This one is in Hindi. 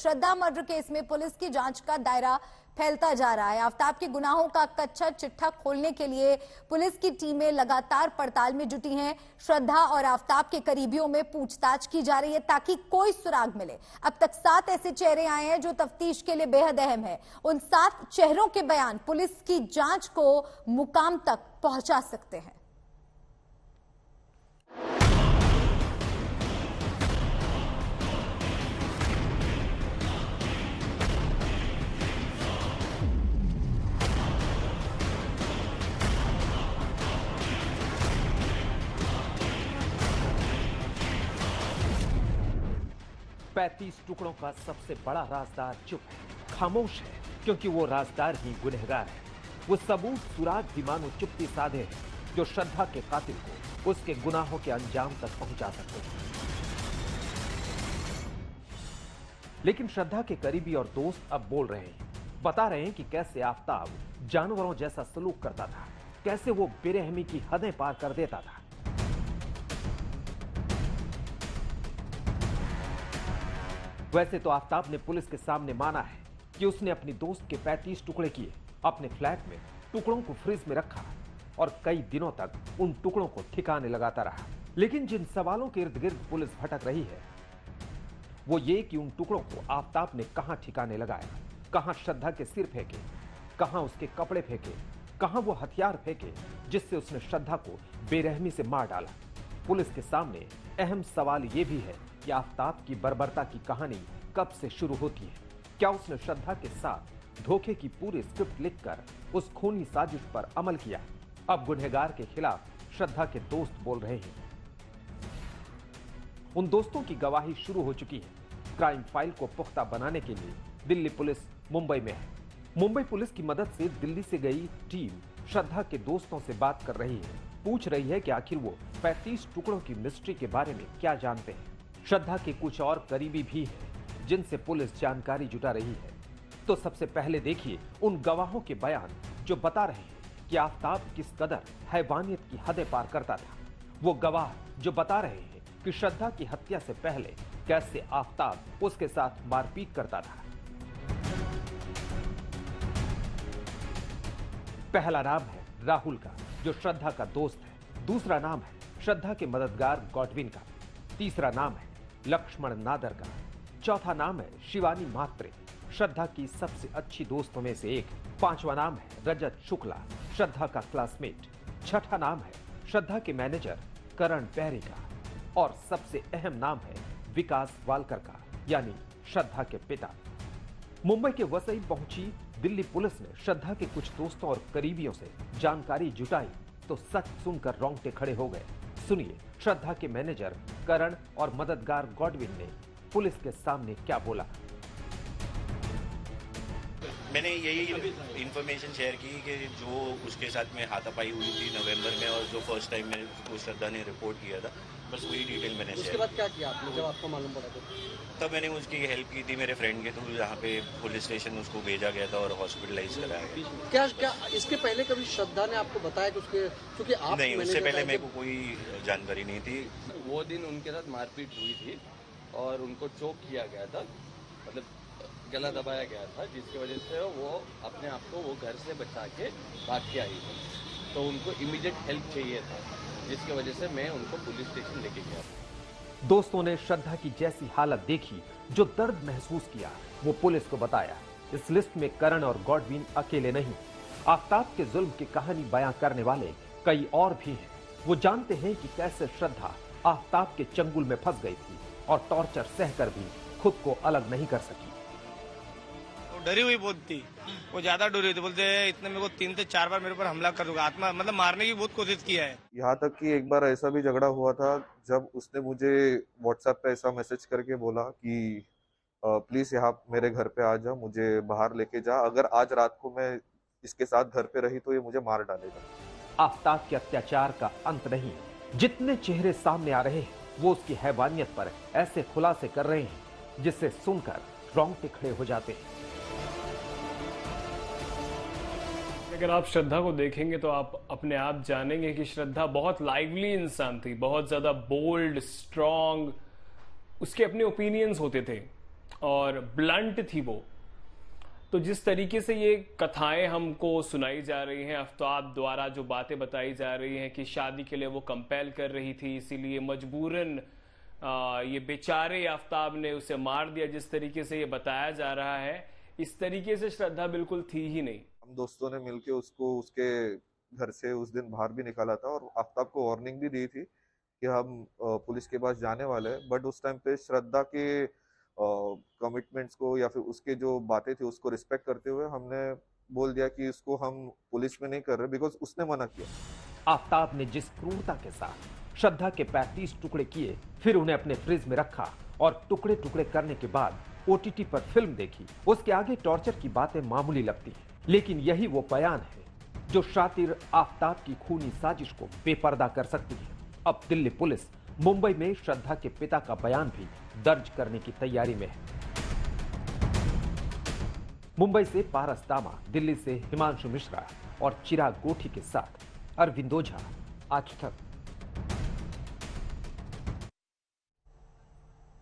श्रद्धा मर्डर केस में पुलिस की जांच का दायरा फैलता जा रहा है। आफ्ताब के गुनाहों का कच्चा चिट्ठा खोलने के लिए पुलिस की टीमें लगातार पड़ताल में जुटी हैं। श्रद्धा और आफ्ताब के करीबियों में पूछताछ की जा रही है ताकि कोई सुराग मिले। अब तक 7 ऐसे चेहरे आए हैं जो तफ्तीश के लिए बेहद अहम है। उन 7 चेहरों के बयान पुलिस की जांच को मुकाम तक पहुंचा सकते हैं। पैंतीस टुकड़ों का सबसे बड़ा राजदार चुप है, खामोश है, क्योंकि वो राजदार ही गुनहगार है। वो सबूत सुराग भी मानो चुप्पी साधे हैं जो श्रद्धा के कातिल को उसके गुनाहों के अंजाम तक पहुंचा सकते हैं। लेकिन श्रद्धा के करीबी और दोस्त अब बोल रहे हैं, बता रहे हैं कि कैसे आफ्ताब जानवरों जैसा सलूक करता था, कैसे वो बेरहमी की हदें पार कर देता था। वैसे तो आफ्ताब ने पुलिस के सामने माना है कि उसने अपनी दोस्त के 35 टुकड़े किए, अपने फ्लैट में टुकड़ों को फ्रिज में रखा और कई दिनों तक उन टुकड़ों को ठिकाने लगाता रहा। लेकिन जिन सवालों के इर्द गिर्द पुलिस भटक रही है वो ये कि उन टुकड़ों को आफ्ताब ने कहां ठिकाने लगाया, कहां श्रद्धा के सिर फेंके, कहां उसके कपड़े फेंके, कहां वो हथियार फेंके जिससे उसने श्रद्धा को बेरहमी से मार डाला। पुलिस के सामने अहम सवाल ये भी है कि आफ्ताब की बर्बरता की कहानी कब से शुरू होती है। क्या उसने श्रद्धा के साथ धोखे की पूरी स्क्रिप्ट लिखकर उस खूनी साजिश पर अमल किया? अब गुनहगार के खिलाफ श्रद्धा के दोस्त बोल रहे हैं। उन दोस्तों की गवाही शुरू हो चुकी है। क्राइम फाइल को पुख्ता बनाने के लिए दिल्ली पुलिस मुंबई में है। मुंबई पुलिस की मदद से दिल्ली से गई टीम श्रद्धा के दोस्तों से बात कर रही है, पूछ रही है कि आखिर वो 35 टुकड़ों की मिस्ट्री के बारे में क्या जानते हैं। श्रद्धा के कुछ और करीबी भी हैं जिनसे पुलिस जानकारी जुटा रही है। तो सबसे पहले देखिए उन गवाहों के बयान जो बता रहे हैं कि आफ्ताब किस कदर हैवानियत की हदें पार करता था। वो गवाह जो बता रहे हैं कि श्रद्धा की हत्या से पहले कैसे आफ्ताब उसके साथ मारपीट करता था। पहला नाम है राहुल का, जो श्रद्धा का दोस्त है। दूसरा नाम है श्रद्धा के मददगार गॉडविन का। तीसरा नाम है लक्ष्मण नादर का। चौथा नाम है शिवानी मात्रे, श्रद्धा की सबसे अच्छी दोस्तों में से एक। पांचवा नाम है रजत शुक्ला, श्रद्धा का क्लासमेट। छठा नाम है श्रद्धा के मैनेजर करण पेहरी का। और सबसे अहम नाम है विकास वालकर का, यानी श्रद्धा के पिता। मुंबई के वसई पहुंची दिल्ली पुलिस ने श्रद्धा के कुछ दोस्तों और करीबियों से जानकारी जुटाई तो सच सुनकर रोंगटे खड़े हो गए। सुनिए श्रद्धा के मैनेजर करण और मददगार गॉडविन ने पुलिस के सामने क्या बोला। मैंने यही इन्फॉर्मेशन शेयर की कि जो उसके साथ में हाथापाई हुई थी नवंबर में, और जो फर्स्ट टाइम मैंने उसको श्रद्धा ने रिपोर्ट किया था, बस वही डिटेल मैंने शेयर। उसके बाद क्या किया आपने जब आपको मालूम पड़ा? तब मैंने उसकी हेल्प की थी मेरे फ्रेंड के थ्रू, जहाँ पे पुलिस स्टेशन उसको भेजा गया था और हॉस्पिटलाइज कराया गया। क्या इसके पहले कभी श्रद्धा ने आपको बताया कि उसके, क्योंकि आप नहीं, उससे पहले मेरे को कोई जानकारी नहीं थी। वो दिन उनके साथ मारपीट हुई थी और उनको चोक किया गया था, मतलब गला दबाया गया था, जिसकी वजह से वो अपने आप को वो घर से बचा के भाग के आई थी। तो उनको इमीडिएट हेल्प चाहिए था, जिसकी वजह से मैं उनको पुलिस स्टेशन लेके गया। दोस्तों ने श्रद्धा की जैसी हालत देखी, जो दर्द महसूस किया, वो पुलिस को बताया। इस लिस्ट में करण और गॉडविन अकेले नहीं, आफ्ताब के जुल्म की कहानी बयां करने वाले कई और भी हैं। वो जानते हैं कि कैसे श्रद्धा आफ्ताब के चंगुल में फंस गई थी और टॉर्चर सहकर भी खुद को अलग नहीं कर सकी। डरी हुई बहुत थी, वो ज्यादा डरी हुई थी। बोलते इतने मेरे को 3 से 4 बार मेरे ऊपर हमला कर दूंगा, आत्मा मतलब मारने की बहुत कोशिश किया है। यहाँ तक कि एक बार ऐसा भी झगड़ा हुआ था जब उसने मुझे व्हाट्सएप पे ऐसा मैसेज करके बोला कि प्लीज यहाँ मेरे घर पे आ जा, मुझे बाहर लेके जा, अगर आज रात को मैं इसके साथ घर पे रही तो ये मुझे मार डालेगा। आफ्ताब के अत्याचार का अंत नहीं, जितने चेहरे सामने आ रहे हैं वो उसकी हैवानियत पर ऐसे खुलासे कर रहे हैं जिससे सुनकर रोंगटे खड़े हो जाते हैं। अगर आप श्रद्धा को देखेंगे तो आप अपने आप जानेंगे कि श्रद्धा बहुत लाइवली इंसान थी, बहुत ज्यादा बोल्ड, स्ट्रांग। उसके अपने ओपिनियंस होते थे और ब्लंट थी वो। तो जिस तरीके से ये कथाएं हमको सुनाई जा रही हैं, आफ्ताब द्वारा जो बातें बताई जा रही हैं कि शादी के लिए वो कंपेल कर रही थी, इसीलिए मजबूरन ये बेचारे आफ्ताब ने उसे मार दिया, जिस तरीके से ये बताया जा रहा है, इस तरीके से श्रद्धा बिल्कुल थी ही नहीं। हम दोस्तों ने मिलके उसको उसके घर से उस दिन बाहर भी निकाला था और आफ्ताब को वार्निंग भी दी थी कि हम पुलिस के पास जाने वाले हैं, बट उस टाइम पे श्रद्धा के कमिटमेंट्स को या फिर उसके जो बातें थी उसको रिस्पेक्ट करते हुए हमने बोल दिया कि इसको हम पुलिस में नहीं कर रहे, बिकॉज उसने मना किया। आफ्ताब ने जिस क्रूरता के साथ श्रद्धा के 35 टुकड़े किए, फिर उन्हें अपने फ्रिज में रखा और टुकड़े टुकड़े करने के बाद ओटीटी पर फिल्म देखी, उसके आगे टॉर्चर की बातें मामूली लगती हैं, लेकिन यही वो बयान है जो शातिर आफ्ताब की खूनी साजिश को बेपर्दा कर सकती है। अब दिल्ली पुलिस मुंबई में श्रद्धा के पिता का बयान भी दर्ज करने की तैयारी में है। मुंबई से पारस दामा, दिल्ली से हिमांशु मिश्रा और चिराग गोठी के साथ अरविंद ओझा, आज तक।